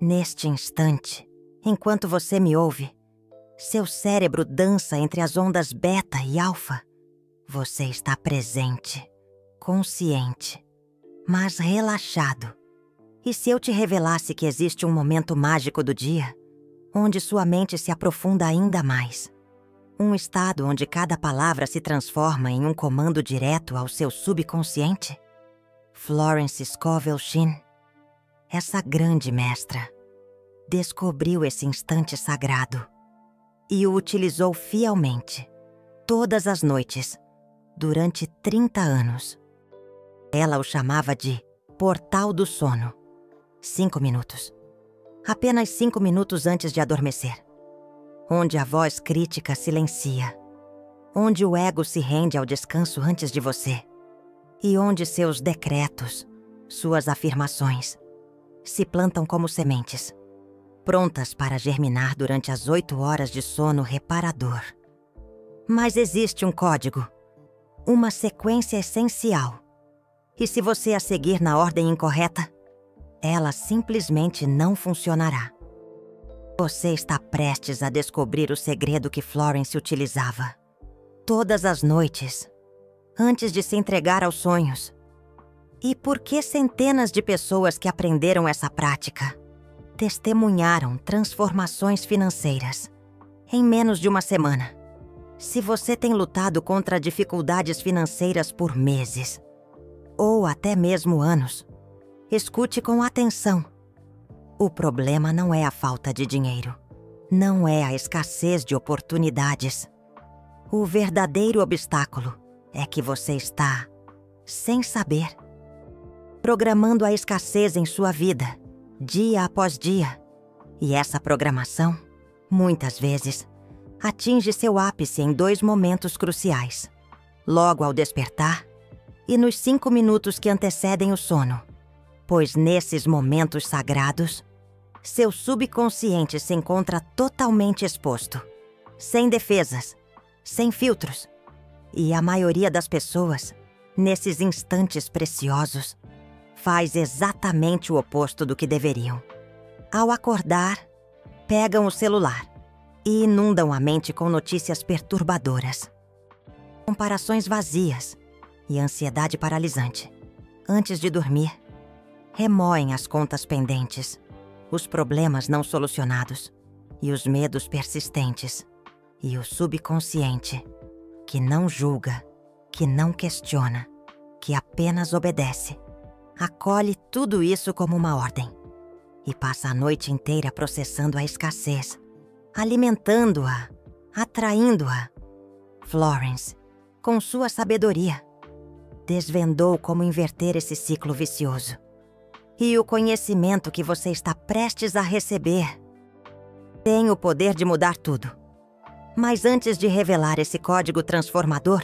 Neste instante, enquanto você me ouve, seu cérebro dança entre as ondas beta e alfa. Você está presente, consciente, mas relaxado. E se eu te revelasse que existe um momento mágico do dia, onde sua mente se aprofunda ainda mais? Um estado onde cada palavra se transforma em um comando direto ao seu subconsciente? Florence Scovel Shinn, essa grande mestra, descobriu esse instante sagrado e o utilizou fielmente, todas as noites, durante 30 anos. Ela o chamava de Portal do Sono. 5 minutos. Apenas 5 minutos antes de adormecer. Onde a voz crítica silencia. Onde o ego se rende ao descanso antes de você. E onde seus decretos, suas afirmações, se plantam como sementes, prontas para germinar durante as 8 horas de sono reparador. Mas existe um código, uma sequência essencial. E se você a seguir na ordem incorreta, ela simplesmente não funcionará. Você está prestes a descobrir o segredo que Florence utilizava. Todas as noites, antes de se entregar aos sonhos. E por que centenas de pessoas que aprenderam essa prática testemunharam transformações financeiras em menos de uma semana? Se você tem lutado contra dificuldades financeiras por meses, ou até mesmo anos, escute com atenção. O problema não é a falta de dinheiro. Não é a escassez de oportunidades. O verdadeiro obstáculo é que você está, sem saber, programando a escassez em sua vida, dia após dia. E essa programação, muitas vezes, atinge seu ápice em 2 momentos cruciais. Logo ao despertar e nos 5 minutos que antecedem o sono. Pois nesses momentos sagrados, seu subconsciente se encontra totalmente exposto, sem defesas, sem filtros. E a maioria das pessoas, nesses instantes preciosos, faz exatamente o oposto do que deveriam. Ao acordar, pegam o celular e inundam a mente com notícias perturbadoras, comparações vazias e ansiedade paralisante. Antes de dormir, remoem as contas pendentes, os problemas não solucionados e os medos persistentes. E o subconsciente, que não julga, que não questiona, que apenas obedece, acolhe tudo isso como uma ordem e passa a noite inteira processando a escassez, alimentando-a, atraindo-a. Florence, com sua sabedoria, desvendou como inverter esse ciclo vicioso. E o conhecimento que você está prestes a receber tem o poder de mudar tudo. Mas antes de revelar esse código transformador,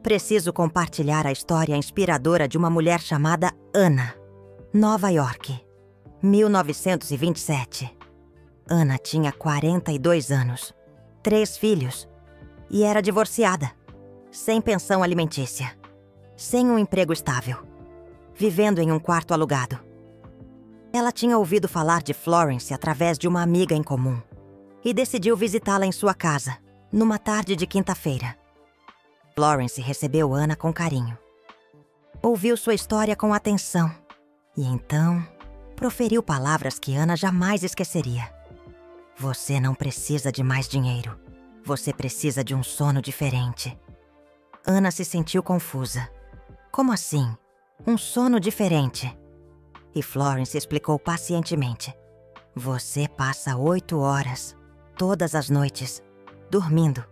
preciso compartilhar a história inspiradora de uma mulher chamada Anna. Nova York, 1927. Anna tinha 42 anos, 3 filhos e era divorciada, sem pensão alimentícia, sem um emprego estável, vivendo em um quarto alugado. Ela tinha ouvido falar de Florence através de uma amiga em comum e decidiu visitá-la em sua casa, numa tarde de quinta-feira. Florence recebeu Anna com carinho. Ouviu sua história com atenção e então proferiu palavras que Anna jamais esqueceria. Você não precisa de mais dinheiro. Você precisa de um sono diferente. Anna se sentiu confusa. Como assim? Um sono diferente? E Florence explicou pacientemente. Você passa 8 horas, todas as noites, dormindo.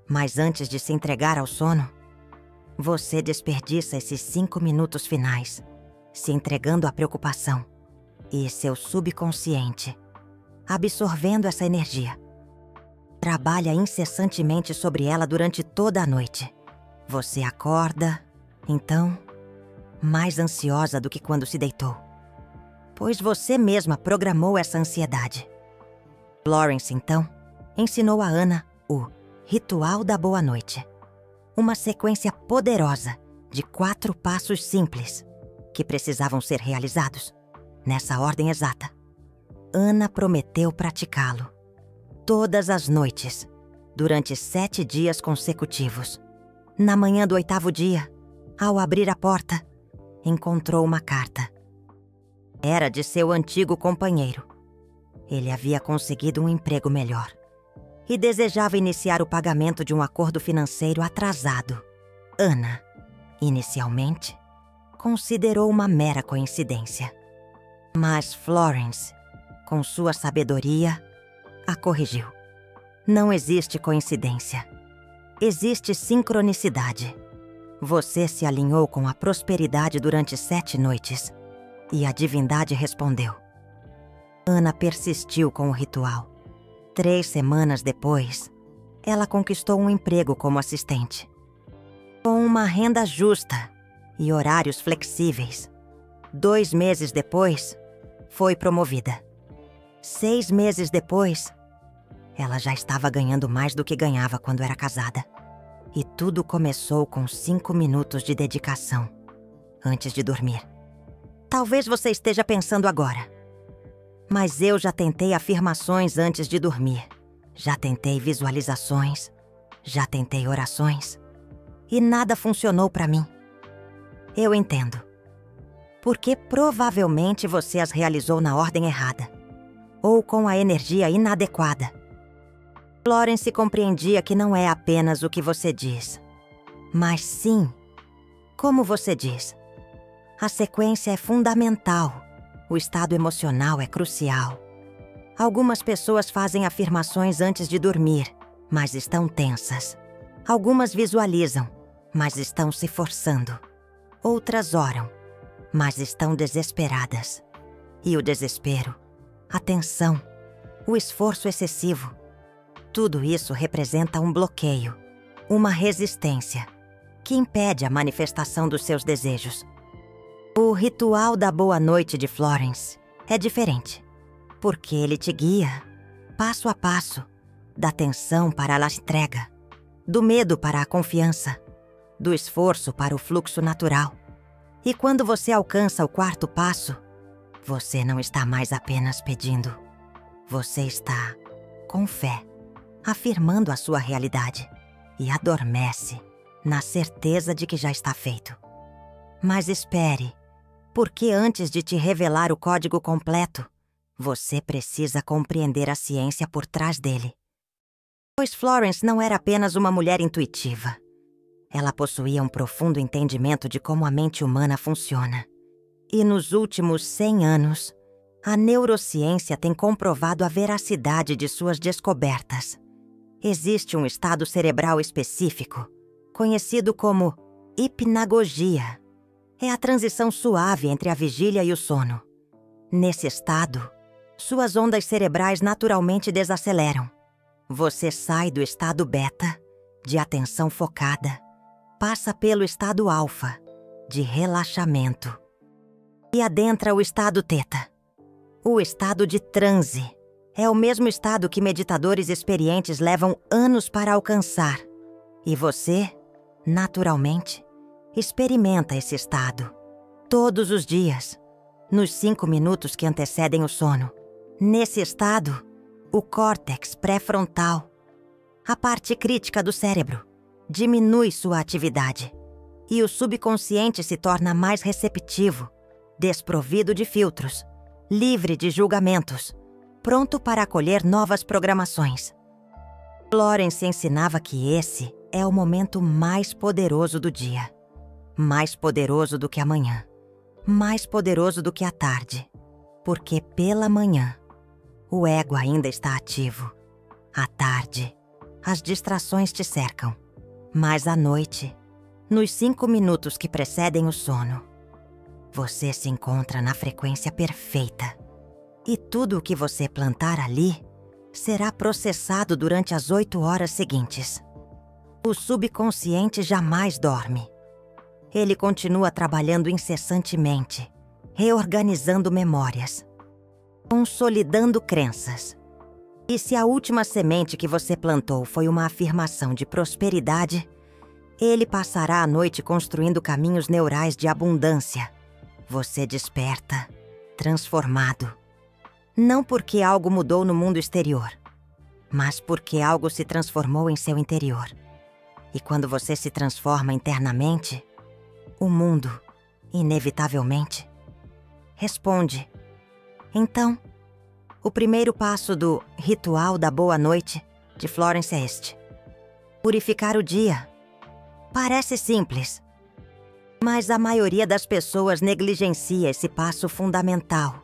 Mas antes de se entregar ao sono, você desperdiça esses 5 minutos finais, se entregando à preocupação. E seu subconsciente, absorvendo essa energia, trabalha incessantemente sobre ela durante toda a noite. Você acorda, então, mais ansiosa do que quando se deitou, pois você mesma programou essa ansiedade. Florence, então, ensinou a Anna o Ritual da Boa Noite, uma sequência poderosa de 4 passos simples que precisavam ser realizados, nessa ordem exata. Ana prometeu praticá-lo. Todas as noites, durante 7 dias consecutivos. Na manhã do 8º dia, ao abrir a porta, encontrou uma carta. Era de seu antigo companheiro. Ele havia conseguido um emprego melhor e desejava iniciar o pagamento de um acordo financeiro atrasado. Ana, inicialmente, considerou uma mera coincidência. Mas Florence, com sua sabedoria, a corrigiu. Não existe coincidência. Existe sincronicidade. Você se alinhou com a prosperidade durante 7 noites. E a divindade respondeu. Ana persistiu com o ritual. 3 semanas depois, ela conquistou um emprego como assistente. Com uma renda justa e horários flexíveis. 2 meses depois, foi promovida. 6 meses depois, ela já estava ganhando mais do que ganhava quando era casada. E tudo começou com 5 minutos de dedicação, antes de dormir. Talvez você esteja pensando agora. Mas eu já tentei afirmações antes de dormir. Já tentei visualizações. Já tentei orações. E nada funcionou para mim. Eu entendo. Porque provavelmente você as realizou na ordem errada. Ou com a energia inadequada. Florence compreendia que não é apenas o que você diz, mas sim como você diz. A sequência é fundamental. O estado emocional é crucial. Algumas pessoas fazem afirmações antes de dormir, mas estão tensas. Algumas visualizam, mas estão se forçando. Outras oram, mas estão desesperadas. E o desespero, a tensão, o esforço excessivo, tudo isso representa um bloqueio, uma resistência, que impede a manifestação dos seus desejos. O ritual da boa noite de Florence é diferente, porque ele te guia, passo a passo, da tensão para a entrega, do medo para a confiança, do esforço para o fluxo natural. E quando você alcança o 4º passo, você não está mais apenas pedindo, você está, com fé, afirmando a sua realidade e adormece na certeza de que já está feito. Mas espere, porque antes de te revelar o código completo, você precisa compreender a ciência por trás dele. Pois Florence não era apenas uma mulher intuitiva. Ela possuía um profundo entendimento de como a mente humana funciona. E nos últimos 100 anos, a neurociência tem comprovado a veracidade de suas descobertas. Existe um estado cerebral específico, conhecido como hipnagogia. É a transição suave entre a vigília e o sono. Nesse estado, suas ondas cerebrais naturalmente desaceleram. Você sai do estado beta, de atenção focada, passa pelo estado alfa, de relaxamento, e adentra o estado teta, o estado de transe. É o mesmo estado que meditadores experientes levam anos para alcançar. E você, naturalmente, experimenta esse estado. Todos os dias, nos 5 minutos que antecedem o sono. Nesse estado, o córtex pré-frontal, a parte crítica do cérebro, diminui sua atividade. E o subconsciente se torna mais receptivo, desprovido de filtros, livre de julgamentos, pronto para acolher novas programações. Florence ensinava que esse é o momento mais poderoso do dia. Mais poderoso do que a manhã. Mais poderoso do que a tarde. Porque pela manhã, o ego ainda está ativo. À tarde, as distrações te cercam. Mas à noite, nos 5 minutos que precedem o sono, você se encontra na frequência perfeita. E tudo o que você plantar ali será processado durante as 8 horas seguintes. O subconsciente jamais dorme. Ele continua trabalhando incessantemente, reorganizando memórias, consolidando crenças. E se a última semente que você plantou foi uma afirmação de prosperidade, ele passará a noite construindo caminhos neurais de abundância. Você desperta, transformado. Não porque algo mudou no mundo exterior, mas porque algo se transformou em seu interior. E quando você se transforma internamente, o mundo, inevitavelmente, responde. Então, o primeiro passo do Ritual da Boa Noite de Florence é este: purificar o dia. Parece simples, mas a maioria das pessoas negligencia esse passo fundamental.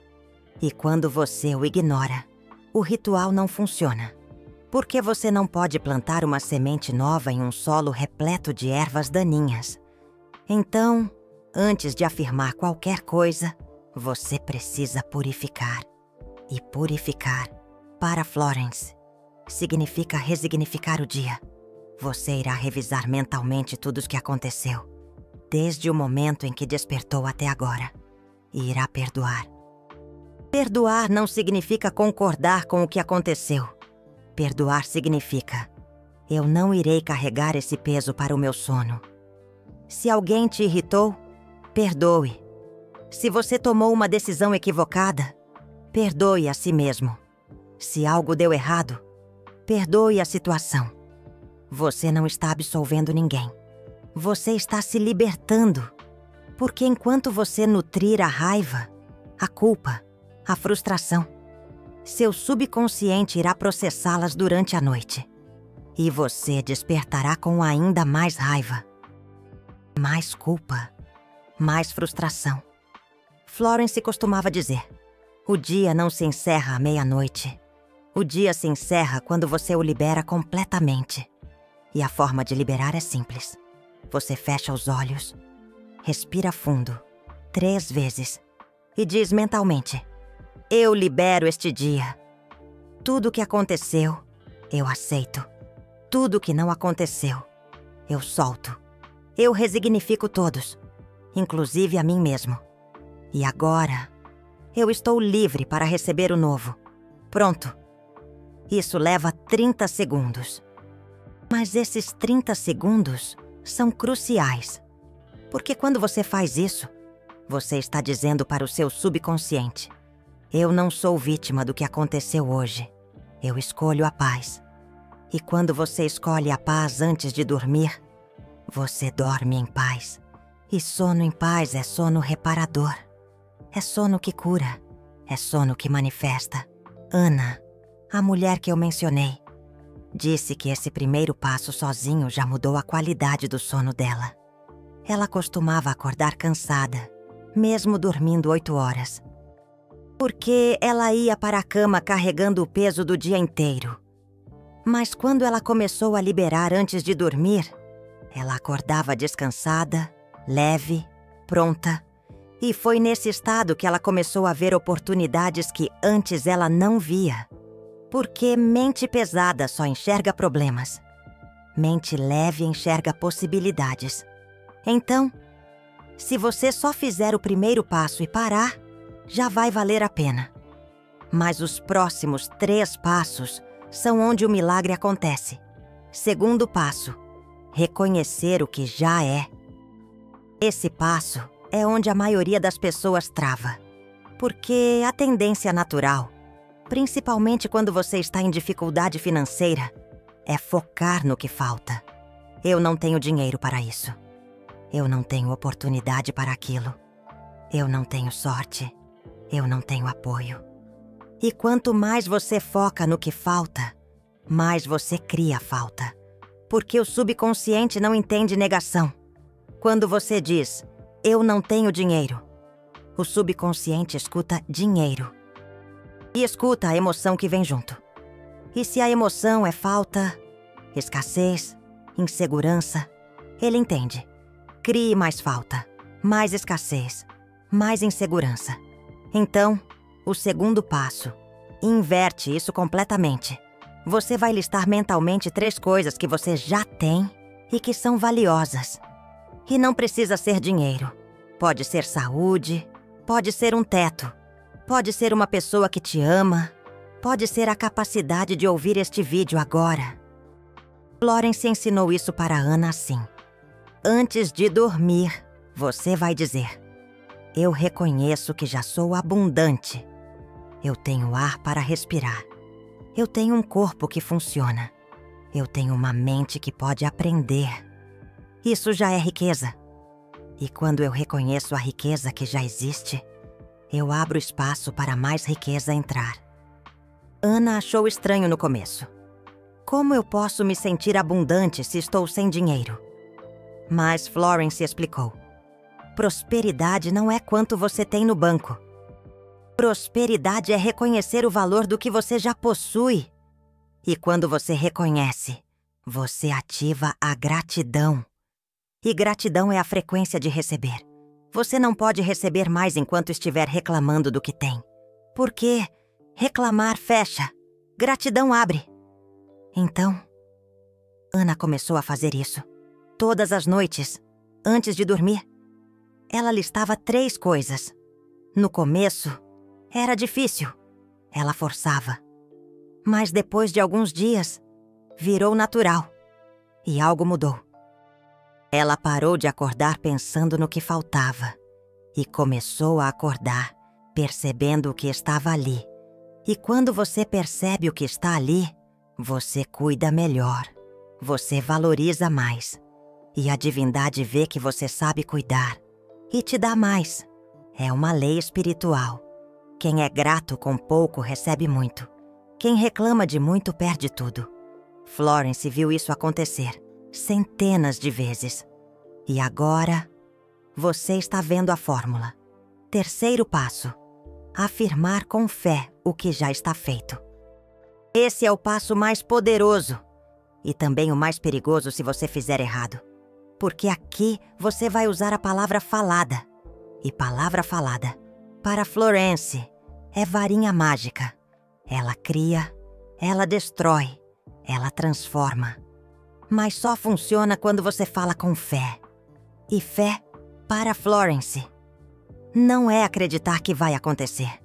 E quando você o ignora, o ritual não funciona. Porque você não pode plantar uma semente nova em um solo repleto de ervas daninhas. Então, antes de afirmar qualquer coisa, você precisa purificar. E purificar, para Florence, significa resignificar o dia. Você irá revisar mentalmente tudo o que aconteceu, desde o momento em que despertou até agora, e irá perdoar. Perdoar não significa concordar com o que aconteceu. Perdoar significa: eu não irei carregar esse peso para o meu sono. Se alguém te irritou, perdoe. Se você tomou uma decisão equivocada, perdoe a si mesmo. Se algo deu errado, perdoe a situação. Você não está absolvendo ninguém. Você está se libertando. Porque enquanto você nutrir a raiva, a culpa, a frustração, seu subconsciente irá processá-las durante a noite. E você despertará com ainda mais raiva, mais culpa, mais frustração. Florence costumava dizer: o dia não se encerra à meia-noite. O dia se encerra quando você o libera completamente. E a forma de liberar é simples. Você fecha os olhos, respira fundo, 3 vezes, e diz mentalmente: eu libero este dia. Tudo o que aconteceu, eu aceito. Tudo o que não aconteceu, eu solto. Eu resignifico todos, inclusive a mim mesmo. E agora, eu estou livre para receber o novo. Pronto. Isso leva 30 segundos. Mas esses 30 segundos são cruciais. Porque quando você faz isso, você está dizendo para o seu subconsciente: eu não sou vítima do que aconteceu hoje. Eu escolho a paz. E quando você escolhe a paz antes de dormir, você dorme em paz. E sono em paz é sono reparador. É sono que cura. É sono que manifesta. Ana, a mulher que eu mencionei, disse que esse primeiro passo sozinho já mudou a qualidade do sono dela. Ela costumava acordar cansada, mesmo dormindo 8 horas. Porque ela ia para a cama carregando o peso do dia inteiro. Mas quando ela começou a liberar antes de dormir, ela acordava descansada, leve, pronta. E foi nesse estado que ela começou a ver oportunidades que antes ela não via. Porque mente pesada só enxerga problemas. Mente leve enxerga possibilidades. Então, se você só fizer o primeiro passo e parar, já vai valer a pena. Mas os próximos 3 passos são onde o milagre acontece. Segundo passo: reconhecer o que já é. Esse passo é onde a maioria das pessoas trava. Porque a tendência natural, principalmente quando você está em dificuldade financeira, é focar no que falta. Eu não tenho dinheiro para isso. Eu não tenho oportunidade para aquilo. Eu não tenho sorte. Eu não tenho apoio. E quanto mais você foca no que falta, mais você cria falta. Porque o subconsciente não entende negação. Quando você diz: eu não tenho dinheiro, o subconsciente escuta dinheiro. E escuta a emoção que vem junto. E se a emoção é falta, escassez, insegurança, ele entende. Crie mais falta, mais escassez, mais insegurança. Então, o segundo passo: inverte isso completamente. Você vai listar mentalmente 3 coisas que você já tem e que são valiosas. E não precisa ser dinheiro. Pode ser saúde, pode ser um teto, pode ser uma pessoa que te ama, pode ser a capacidade de ouvir este vídeo agora. Florence ensinou isso para Ana assim: antes de dormir, você vai dizer: eu reconheço que já sou abundante. Eu tenho ar para respirar. Eu tenho um corpo que funciona. Eu tenho uma mente que pode aprender. Isso já é riqueza. E quando eu reconheço a riqueza que já existe, eu abro espaço para mais riqueza entrar. Ana achou estranho no começo. Como eu posso me sentir abundante se estou sem dinheiro? Mas Florence explicou. Prosperidade não é quanto você tem no banco. Prosperidade é reconhecer o valor do que você já possui. E quando você reconhece, você ativa a gratidão. E gratidão é a frequência de receber. Você não pode receber mais enquanto estiver reclamando do que tem. Porque reclamar fecha, gratidão abre. Então, Ana começou a fazer isso. Todas as noites, antes de dormir. Ela listava 3 coisas. No começo, era difícil. Ela forçava. Mas depois de alguns dias, virou natural. E algo mudou. Ela parou de acordar pensando no que faltava. E começou a acordar, percebendo o que estava ali. E quando você percebe o que está ali, você cuida melhor. Você valoriza mais. E a divindade vê que você sabe cuidar. E te dá mais. É uma lei espiritual. Quem é grato com pouco recebe muito. Quem reclama de muito perde tudo. Florence viu isso acontecer centenas de vezes. E agora, você está vendo a fórmula. Terceiro passo: afirmar com fé o que já está feito. Esse é o passo mais poderoso e também o mais perigoso se você fizer errado. Porque aqui você vai usar a palavra falada. E palavra falada, para Florence, é varinha mágica. Ela cria, ela destrói, ela transforma. Mas só funciona quando você fala com fé. E fé, para Florence, não é acreditar que vai acontecer.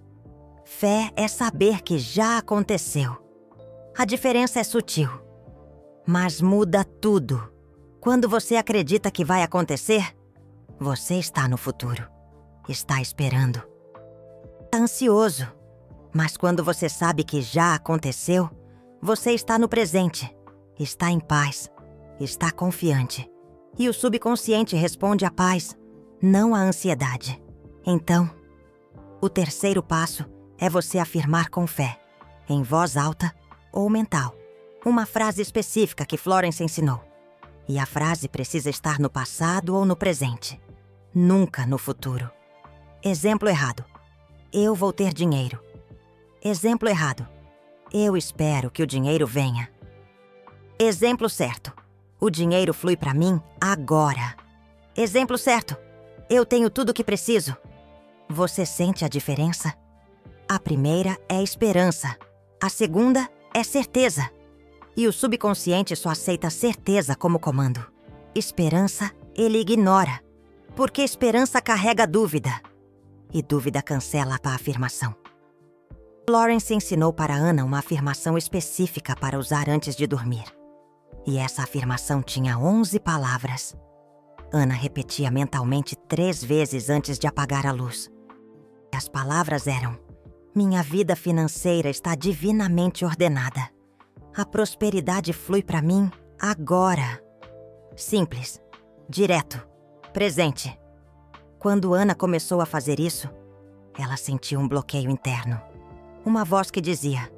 Fé é saber que já aconteceu. A diferença é sutil, mas muda tudo. Quando você acredita que vai acontecer, você está no futuro. Está esperando. Está ansioso. Mas quando você sabe que já aconteceu, você está no presente. Está em paz. Está confiante. E o subconsciente responde à paz, não à ansiedade. Então, o terceiro passo é você afirmar com fé, em voz alta ou mental, uma frase específica que Florence ensinou. E a frase precisa estar no passado ou no presente, nunca no futuro. Exemplo errado: eu vou ter dinheiro. Exemplo errado: eu espero que o dinheiro venha. Exemplo certo: o dinheiro flui para mim agora. Exemplo certo: eu tenho tudo o que preciso. Você sente a diferença? A primeira é esperança. A segunda é certeza. E o subconsciente só aceita certeza como comando. Esperança ele ignora, porque esperança carrega dúvida. E dúvida cancela a afirmação. Florence ensinou para Ana uma afirmação específica para usar antes de dormir. E essa afirmação tinha 11 palavras. Ana repetia mentalmente 3 vezes antes de apagar a luz. As palavras eram: minha vida financeira está divinamente ordenada. A prosperidade flui para mim agora. Simples, direto, presente. Quando Ana começou a fazer isso, ela sentiu um bloqueio interno. Uma voz que dizia: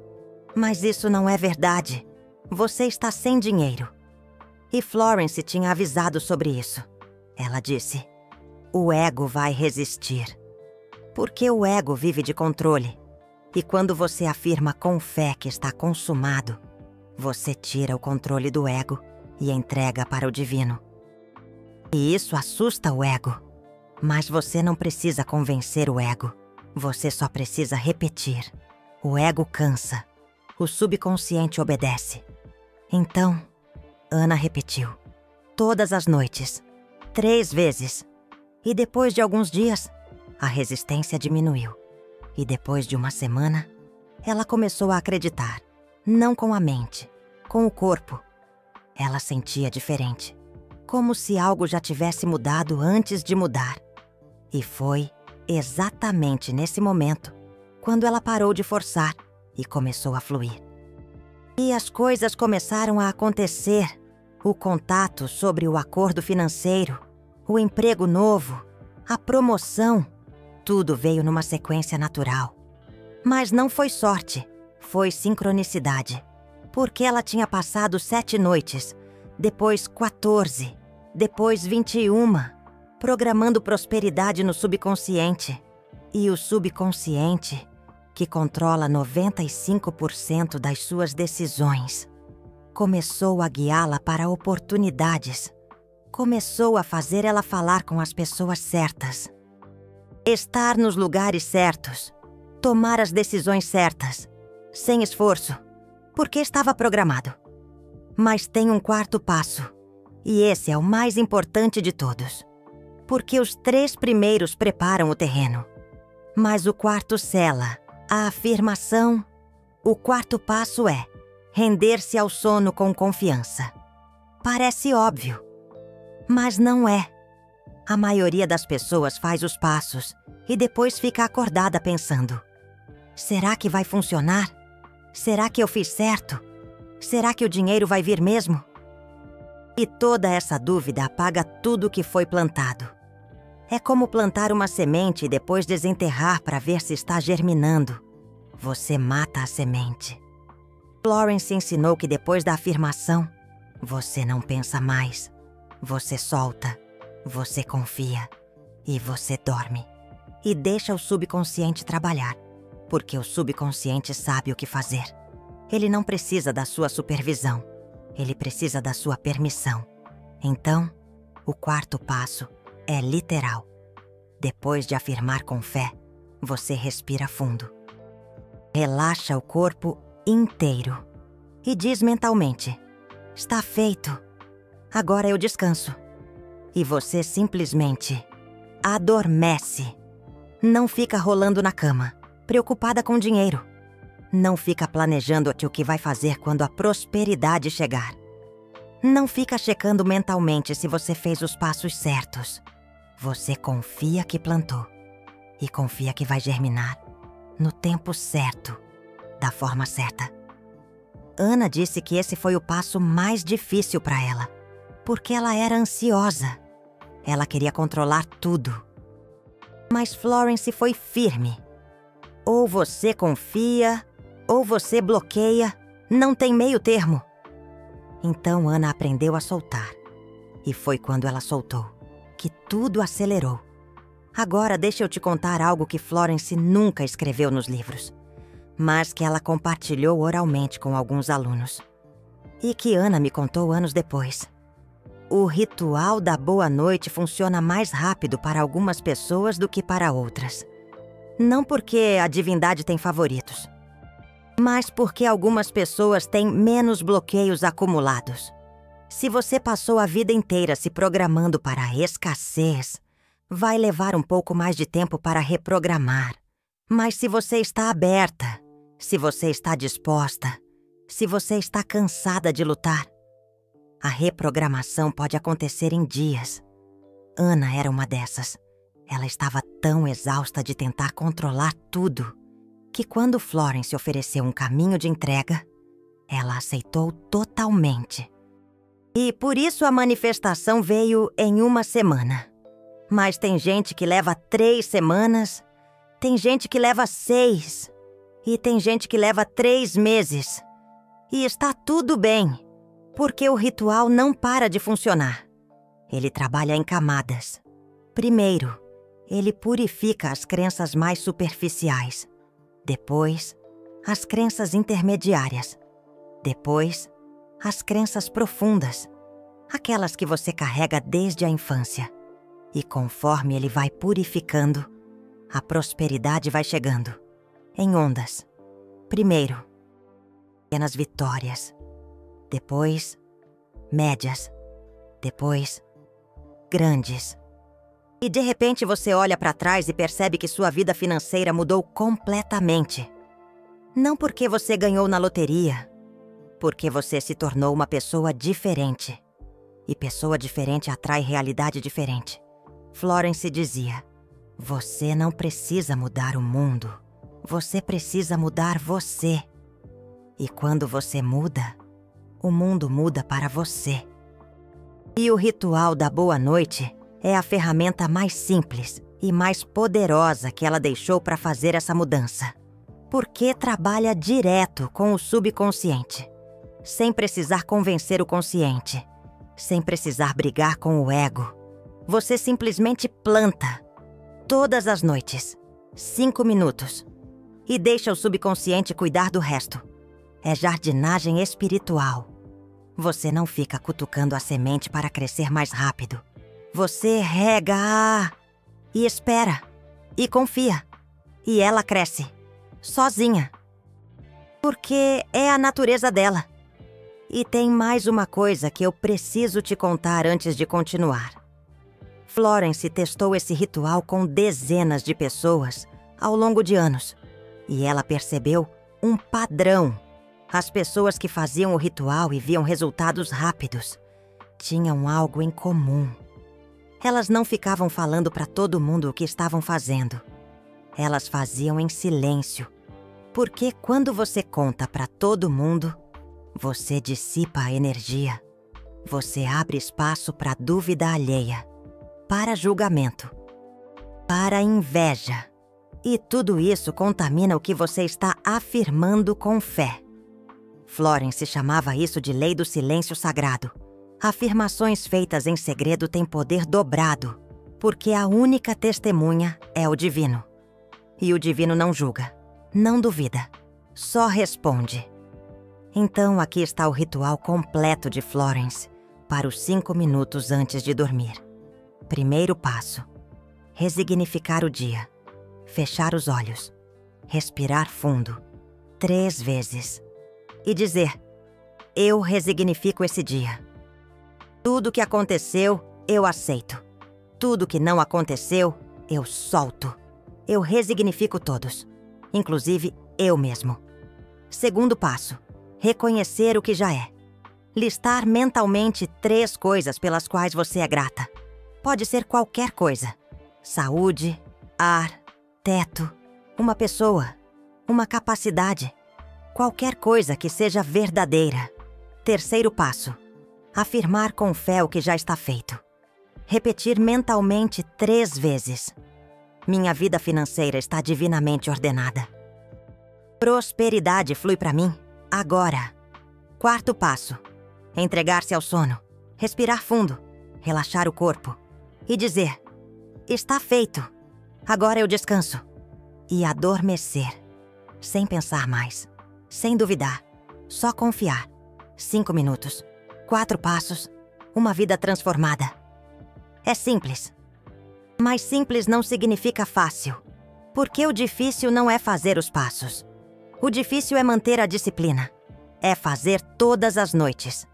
mas isso não é verdade. Você está sem dinheiro. E Florence tinha avisado sobre isso. Ela disse: o ego vai resistir. Porque o ego vive de controle. E quando você afirma com fé que está consumado, você tira o controle do ego e entrega para o divino. E isso assusta o ego. Mas você não precisa convencer o ego. Você só precisa repetir. O ego cansa. O subconsciente obedece. Então, Ana repetiu. Todas as noites. 3 vezes. E depois de alguns dias, a resistência diminuiu. E depois de uma semana, ela começou a acreditar. Não com a mente, com o corpo. Ela sentia diferente. Como se algo já tivesse mudado antes de mudar. E foi exatamente nesse momento quando ela parou de forçar e começou a fluir. E as coisas começaram a acontecer. O contato sobre o acordo financeiro, o emprego novo, a promoção, tudo veio numa sequência natural. Mas não foi sorte, foi sincronicidade. Porque ela tinha passado 7 noites, depois 14, depois 21, programando prosperidade no subconsciente. E o subconsciente, que controla 95% das suas decisões, começou a guiá-la para oportunidades. Começou a fazer ela falar com as pessoas certas. Estar nos lugares certos. Tomar as decisões certas. Sem esforço. Porque estava programado. Mas tem um quarto passo. E esse é o mais importante de todos. Porque os 3 primeiros preparam o terreno. Mas o quarto sela a afirmação. O quarto passo é render-se ao sono com confiança. Parece óbvio, mas não é. A maioria das pessoas faz os passos e depois fica acordada pensando: será que vai funcionar? Será que eu fiz certo? Será que o dinheiro vai vir mesmo? E toda essa dúvida apaga tudo que foi plantado. É como plantar uma semente e depois desenterrar para ver se está germinando. Você mata a semente. Florence ensinou que depois da afirmação, você não pensa mais. Você solta, você confia e você dorme. E deixa o subconsciente trabalhar, porque o subconsciente sabe o que fazer. Ele não precisa da sua supervisão, ele precisa da sua permissão. Então, o quarto passo é literal. Depois de afirmar com fé, você respira fundo. Relaxa o corpo inteiro e diz mentalmente: está feito. Agora eu descanso. E você simplesmente adormece. Não fica rolando na cama, preocupada com dinheiro. Não fica planejando o que vai fazer quando a prosperidade chegar. Não fica checando mentalmente se você fez os passos certos. Você confia que plantou e confia que vai germinar no tempo certo, da forma certa. Ana disse que esse foi o passo mais difícil para ela, porque ela era ansiosa. Ela queria controlar tudo. Mas Florence foi firme. Ou você confia, ou você bloqueia, não tem meio termo. Então Ana aprendeu a soltar. E foi quando ela soltou que tudo acelerou. Agora deixa eu te contar algo que Florence nunca escreveu nos livros, mas que ela compartilhou oralmente com alguns alunos. E que Ana me contou anos depois. O ritual da boa noite funciona mais rápido para algumas pessoas do que para outras. Não porque a divindade tem favoritos, mas porque algumas pessoas têm menos bloqueios acumulados. Se você passou a vida inteira se programando para a escassez, vai levar um pouco mais de tempo para reprogramar. Mas se você está aberta, se você está disposta, se você está cansada de lutar, a reprogramação pode acontecer em dias. Ana era uma dessas. Ela estava tão exausta de tentar controlar tudo, que quando Florence ofereceu um caminho de entrega, ela aceitou totalmente. E por isso a manifestação veio em 1 semana. Mas tem gente que leva 3 semanas, tem gente que leva 6, e tem gente que leva 3 meses. E está tudo bem, porque o ritual não para de funcionar. Ele trabalha em camadas. Primeiro, ele purifica as crenças mais superficiais. Depois, as crenças intermediárias. Depois, as crenças profundas, aquelas que você carrega desde a infância. E conforme ele vai purificando, a prosperidade vai chegando, em ondas. Primeiro, pequenas vitórias. Depois, médias. Depois, grandes. E de repente você olha para trás e percebe que sua vida financeira mudou completamente. Não porque você ganhou na loteria, porque você se tornou uma pessoa diferente. E pessoa diferente atrai realidade diferente. Florence dizia: você não precisa mudar o mundo. Você precisa mudar você. E quando você muda, o mundo muda para você. E o ritual da boa noite é a ferramenta mais simples e mais poderosa que ela deixou para fazer essa mudança. Porque trabalha direto com o subconsciente, sem precisar convencer o consciente, sem precisar brigar com o ego. Você simplesmente planta, todas as noites, 5 minutos, e deixa o subconsciente cuidar do resto. É jardinagem espiritual. Você não fica cutucando a semente para crescer mais rápido. Você rega e espera, e confia, e ela cresce, sozinha. Porque é a natureza dela. E tem mais uma coisa que eu preciso te contar antes de continuar. Florence testou esse ritual com dezenas de pessoas ao longo de anos. E ela percebeu um padrão. As pessoas que faziam o ritual e viam resultados rápidos tinham algo em comum. Elas não ficavam falando para todo mundo o que estavam fazendo. Elas faziam em silêncio. Porque quando você conta para todo mundo, você dissipa a energia. Você abre espaço para dúvida alheia, para julgamento, para inveja. E tudo isso contamina o que você está afirmando com fé. Florence chamava isso de lei do silêncio sagrado. Afirmações feitas em segredo têm poder dobrado, porque a única testemunha é o divino. E o divino não julga, não duvida, só responde. Então aqui está o ritual completo de Florence para os 5 minutos antes de dormir. Primeiro passo: resignificar o dia. Fechar os olhos, respirar fundo, 3 vezes e dizer: eu resignifico esse dia. Tudo que aconteceu, eu aceito. Tudo que não aconteceu, eu solto. Eu resignifico todos, inclusive eu mesmo. Segundo passo: reconhecer o que já é. Listar mentalmente 3 coisas pelas quais você é grata. Pode ser qualquer coisa: saúde, ar, teto, uma pessoa, uma capacidade, qualquer coisa que seja verdadeira. Terceiro passo: afirmar com fé o que já está feito. Repetir mentalmente 3 vezes. Minha vida financeira está divinamente ordenada. Prosperidade flui para mim, agora. Quarto passo: entregar-se ao sono, respirar fundo, relaxar o corpo e dizer: está feito. Agora eu descanso. E adormecer. Sem pensar mais. Sem duvidar. Só confiar. 5 minutos. 4 passos. Uma vida transformada. É simples. Mas simples não significa fácil. Porque o difícil não é fazer os passos. O difícil é manter a disciplina. É fazer todas as noites.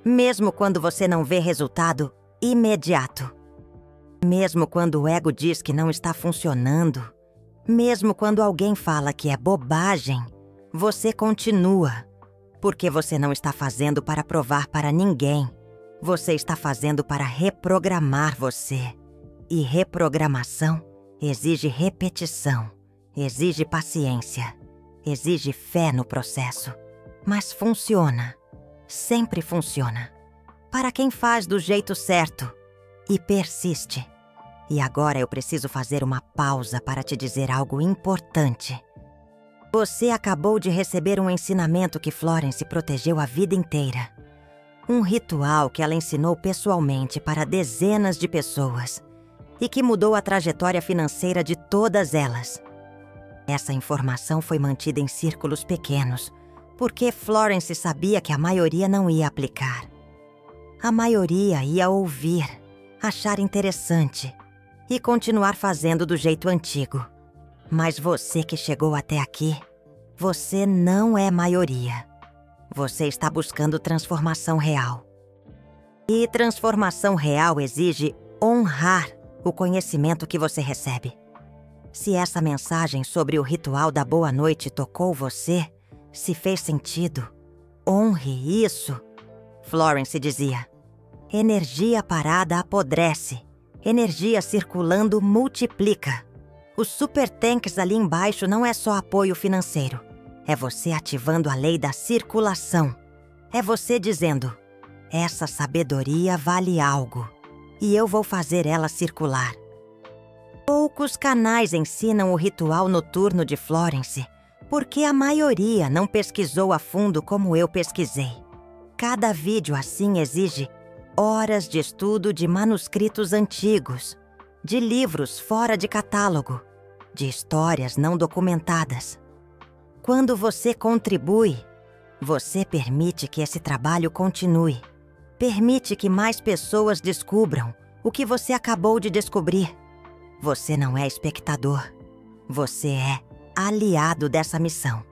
Mesmo quando você não vê resultado imediato. Mesmo quando o ego diz que não está funcionando, mesmo quando alguém fala que é bobagem, você continua. Porque você não está fazendo para provar para ninguém. Você está fazendo para reprogramar você. E reprogramação exige repetição, exige paciência, exige fé no processo. Mas funciona. Sempre funciona. Para quem faz do jeito certo e persiste. E agora eu preciso fazer uma pausa para te dizer algo importante. Você acabou de receber um ensinamento que Florence protegeu a vida inteira. Um ritual que ela ensinou pessoalmente para dezenas de pessoas e que mudou a trajetória financeira de todas elas. Essa informação foi mantida em círculos pequenos, porque Florence sabia que a maioria não ia aplicar. A maioria ia ouvir, achar interessante e continuar fazendo do jeito antigo. Mas você que chegou até aqui, você não é maioria. Você está buscando transformação real. E transformação real exige honrar o conhecimento que você recebe. Se essa mensagem sobre o ritual da boa noite tocou você, se fez sentido, honre isso. Florence dizia: energia parada apodrece, energia circulando multiplica. Os super tanks ali embaixo não é só apoio financeiro. É você ativando a lei da circulação. É você dizendo: essa sabedoria vale algo e eu vou fazer ela circular. Poucos canais ensinam o ritual noturno de Florence, porque a maioria não pesquisou a fundo como eu pesquisei. Cada vídeo assim exige horas de estudo de manuscritos antigos, de livros fora de catálogo, de histórias não documentadas. Quando você contribui, você permite que esse trabalho continue. Permite que mais pessoas descubram o que você acabou de descobrir. Você não é espectador. Você é aliado dessa missão.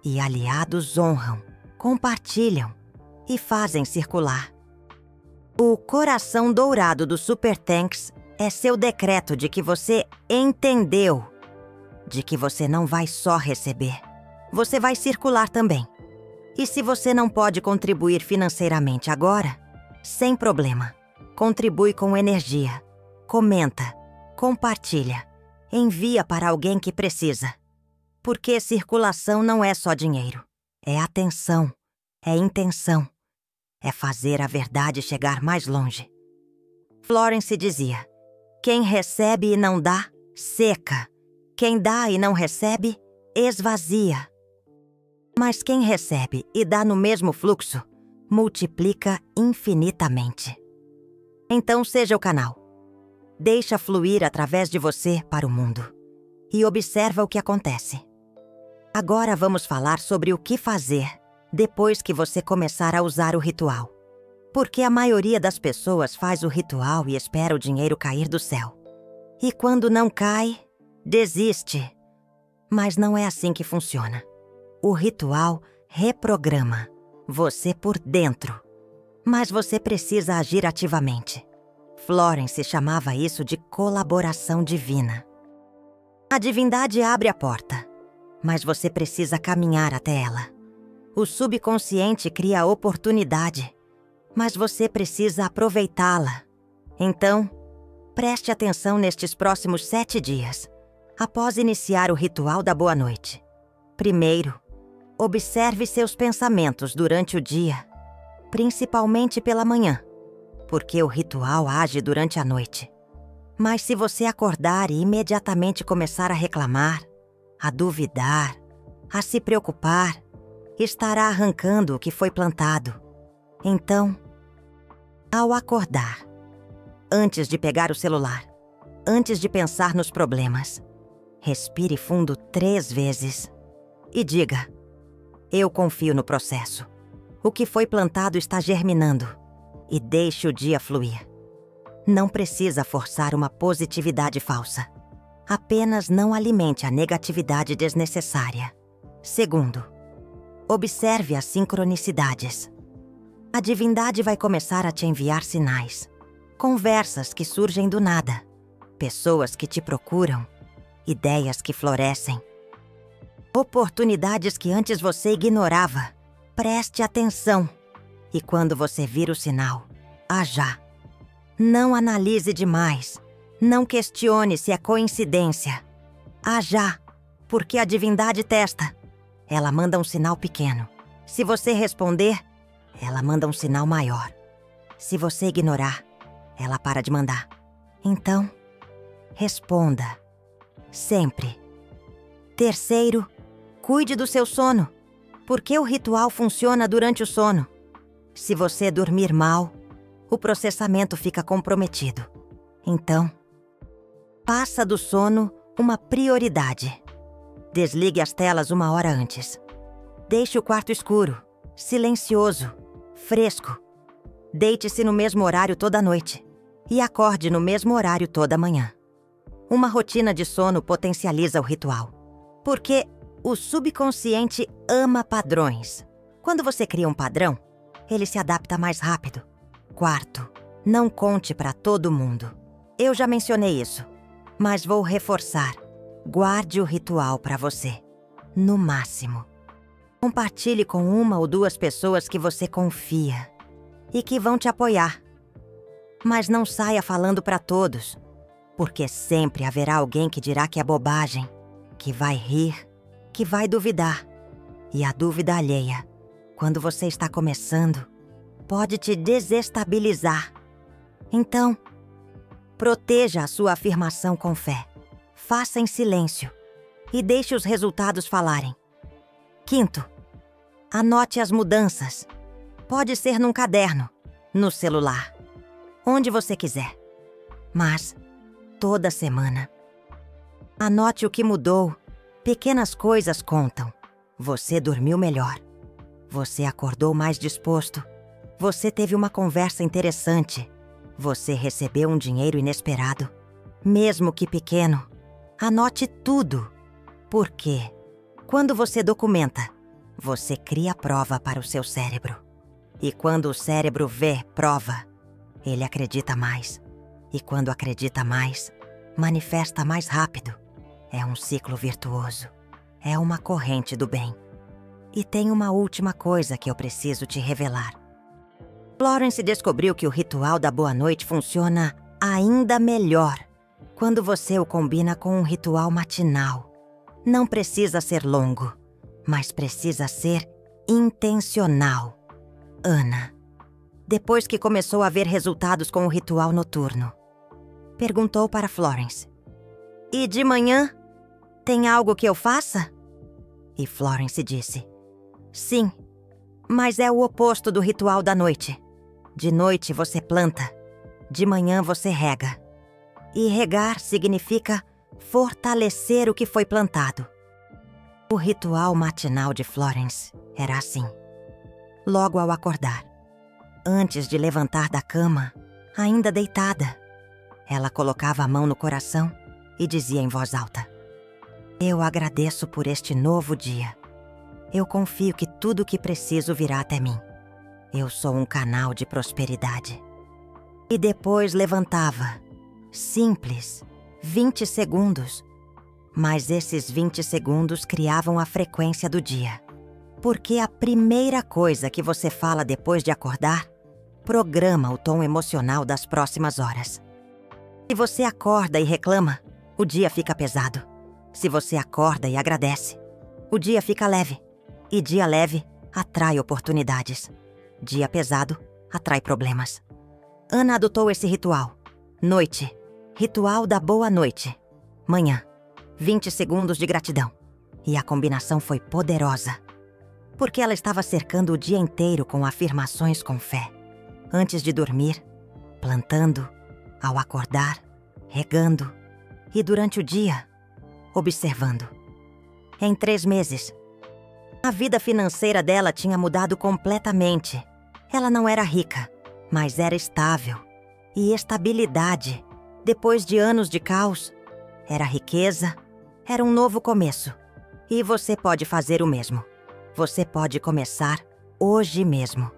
E aliados honram, compartilham e fazem circular. O coração dourado do Super Tanks é seu decreto de que você entendeu, de que você não vai só receber, você vai circular também. E se você não pode contribuir financeiramente agora, sem problema, contribui com energia, comenta, compartilha, envia para alguém que precisa. Porque circulação não é só dinheiro, é atenção, é intenção, é fazer a verdade chegar mais longe. Florence dizia: quem recebe e não dá, seca. Quem dá e não recebe, esvazia. Mas quem recebe e dá no mesmo fluxo, multiplica infinitamente. Então seja o canal. Deixa fluir através de você para o mundo. E observa o que acontece. Agora vamos falar sobre o que fazer depois que você começar a usar o ritual. Porque a maioria das pessoas faz o ritual e espera o dinheiro cair do céu. E quando não cai, desiste. Mas não é assim que funciona. O ritual reprograma você por dentro. Mas você precisa agir ativamente. Florence chamava isso de colaboração divina. A divindade abre a porta, mas você precisa caminhar até ela. O subconsciente cria a oportunidade, mas você precisa aproveitá-la. Então, preste atenção nestes próximos 7 dias, após iniciar o ritual da boa noite. Primeiro, observe seus pensamentos durante o dia, principalmente pela manhã, porque o ritual age durante a noite. Mas se você acordar e imediatamente começar a reclamar, a duvidar, a se preocupar, estará arrancando o que foi plantado. Então, ao acordar, antes de pegar o celular, antes de pensar nos problemas, respire fundo 3 vezes e diga: eu confio no processo. O que foi plantado está germinando. E deixe o dia fluir. Não precisa forçar uma positividade falsa. Apenas não alimente a negatividade desnecessária. Segundo, observe as sincronicidades. A divindade vai começar a te enviar sinais, conversas que surgem do nada, pessoas que te procuram, ideias que florescem, oportunidades que antes você ignorava. Preste atenção. E quando você vir o sinal, haja. Não analise demais. Não questione se é coincidência. Haja, porque a divindade testa. Ela manda um sinal pequeno. Se você responder, ela manda um sinal maior. Se você ignorar, ela para de mandar. Então, responda. Sempre. Terceiro, cuide do seu sono, porque o ritual funciona durante o sono. Se você dormir mal, o processamento fica comprometido. Então, faça do sono uma prioridade. Desligue as telas 1 hora antes. Deixe o quarto escuro, silencioso, fresco. Deite-se no mesmo horário toda noite e acorde no mesmo horário toda manhã. Uma rotina de sono potencializa o ritual, porque o subconsciente ama padrões. Quando você cria um padrão, ele se adapta mais rápido. Quarto, não conte para todo mundo. Eu já mencionei isso, mas vou reforçar. Guarde o ritual para você, no máximo. Compartilhe com 1 ou 2 pessoas que você confia e que vão te apoiar. Mas não saia falando para todos. Porque sempre haverá alguém que dirá que é bobagem, que vai rir, que vai duvidar. E a dúvida alheia, quando você está começando, pode te desestabilizar. Então, proteja a sua afirmação com fé. Faça em silêncio e deixe os resultados falarem. Quinto, anote as mudanças. Pode ser num caderno, no celular, onde você quiser. Mas, toda semana, anote o que mudou. Pequenas coisas contam. Você dormiu melhor. Você acordou mais disposto. Você teve uma conversa interessante. Você recebeu um dinheiro inesperado. Mesmo que pequeno, anote tudo. Porque, quando você documenta, você cria prova para o seu cérebro. E quando o cérebro vê prova, ele acredita mais. E quando acredita mais, manifesta mais rápido. É um ciclo virtuoso. É uma corrente do bem. E tem uma última coisa que eu preciso te revelar. Florence descobriu que o ritual da boa noite funciona ainda melhor quando você o combina com um ritual matinal. Não precisa ser longo, mas precisa ser intencional. Ana, depois que começou a ver resultados com o ritual noturno, perguntou para Florence: "E de manhã, tem algo que eu faça?" E Florence disse: "Sim, mas é o oposto do ritual da noite. De noite você planta, de manhã você rega. E regar significa fortalecer o que foi plantado." O ritual matinal de Florence era assim. Logo ao acordar, antes de levantar da cama, ainda deitada, ela colocava a mão no coração e dizia em voz alta: "Eu agradeço por este novo dia. Eu confio que tudo o que preciso virá até mim. Eu sou um canal de prosperidade." E depois levantava. Simples, 20 segundos. Mas esses 20 segundos criavam a frequência do dia. Porque a primeira coisa que você fala depois de acordar programa o tom emocional das próximas horas. Se você acorda e reclama, o dia fica pesado. Se você acorda e agradece, o dia fica leve. E dia leve atrai oportunidades. Dia pesado atrai problemas. Ana adotou esse ritual. Noite, ritual da boa noite. Manhã, 20 segundos de gratidão. E a combinação foi poderosa. Porque ela estava cercando o dia inteiro com afirmações com fé. Antes de dormir, plantando, ao acordar, regando. E durante o dia, observando. Em 3 meses, a vida financeira dela tinha mudado completamente. Ela não era rica, mas era estável. E estabilidade, depois de anos de caos, era riqueza, era um novo começo. E você pode fazer o mesmo. Você pode começar hoje mesmo.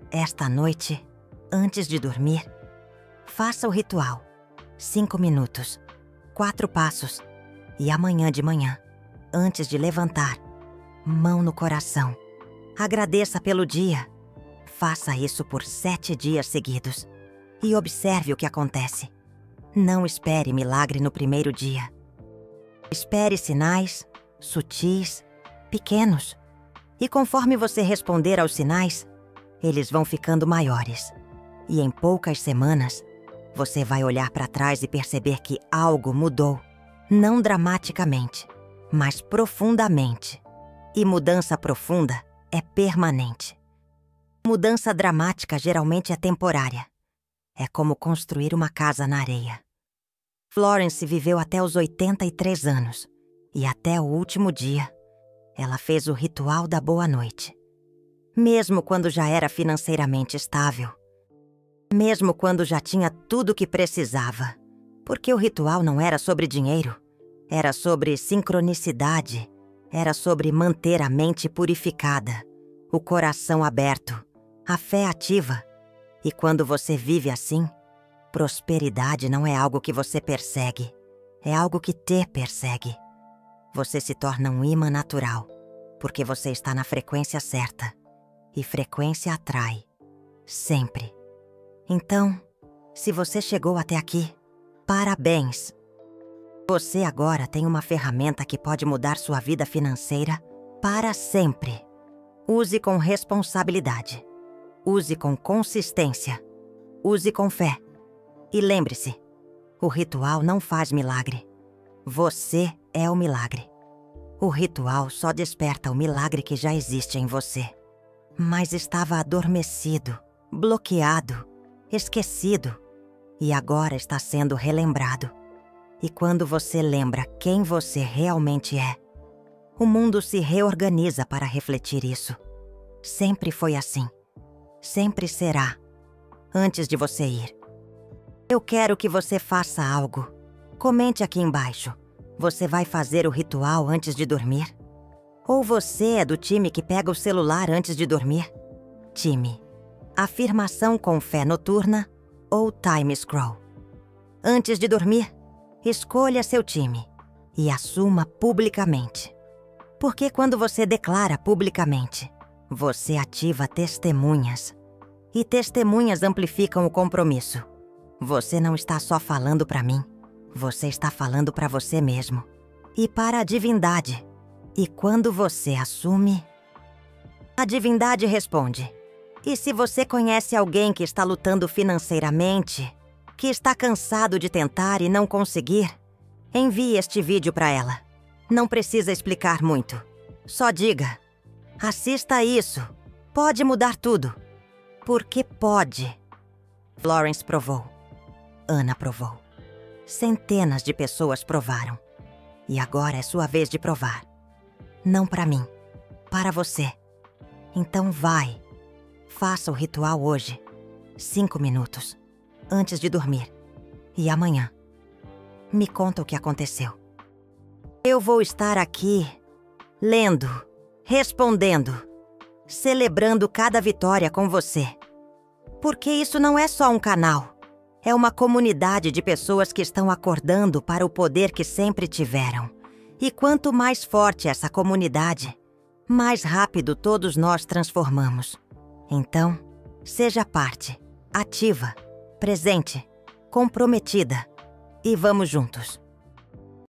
Esta noite, antes de dormir, faça o ritual. 5 minutos, 4 passos. E amanhã de manhã, antes de levantar, mão no coração. Agradeça pelo dia. Faça isso por 7 dias seguidos. E observe o que acontece. Não espere milagre no primeiro dia. Espere sinais, sutis, pequenos. E conforme você responder aos sinais, eles vão ficando maiores. E em poucas semanas, você vai olhar para trás e perceber que algo mudou. Não dramaticamente, mas profundamente. E mudança profunda é permanente. Mudança dramática geralmente é temporária. É como construir uma casa na areia. Florence viveu até os 83 anos. E até o último dia, ela fez o ritual da boa noite. Mesmo quando já era financeiramente estável. Mesmo quando já tinha tudo o que precisava. Porque o ritual não era sobre dinheiro. Era sobre sincronicidade. Era sobre manter a mente purificada. O coração aberto. A fé ativa. E quando você vive assim, prosperidade não é algo que você persegue. É algo que te persegue. Você se torna um imã natural. Porque você está na frequência certa. E frequência atrai. Sempre. Então, se você chegou até aqui, Parabéns! Você agora tem uma ferramenta que pode mudar sua vida financeira para sempre. Use com responsabilidade. Use com consistência. Use com fé. E lembre-se, o ritual não faz milagre. Você é o milagre. O ritual só desperta o milagre que já existe em você. Mas estava adormecido, bloqueado, esquecido. E agora está sendo relembrado. E quando você lembra quem você realmente é, o mundo se reorganiza para refletir isso. Sempre foi assim. Sempre será. Antes de você ir, eu quero que você faça algo. Comente aqui embaixo. Você vai fazer o ritual antes de dormir? Ou você é do time que pega o celular antes de dormir? Time: afirmação com fé noturna ou time scroll? Antes de dormir, escolha seu time e assuma publicamente. Porque quando você declara publicamente, você ativa testemunhas. E testemunhas amplificam o compromisso. Você não está só falando para mim, você está falando para você mesmo. E para a divindade. E quando você assume, a divindade responde. E se você conhece alguém que está lutando financeiramente, que está cansado de tentar e não conseguir, envie este vídeo para ela. Não precisa explicar muito. Só diga: assista isso. Pode mudar tudo. Porque pode. Florence provou. Ana provou. Centenas de pessoas provaram. E agora é sua vez de provar. Não para mim, para você. Então vai. Faça o ritual hoje. 5 minutos. Antes de dormir. E amanhã, me conta o que aconteceu. Eu vou estar aqui, lendo, respondendo, celebrando cada vitória com você. Porque isso não é só um canal. É uma comunidade de pessoas que estão acordando para o poder que sempre tiveram. E quanto mais forte essa comunidade, mais rápido todos nós transformamos. Então, seja parte, ativa, presente, comprometida. E vamos juntos.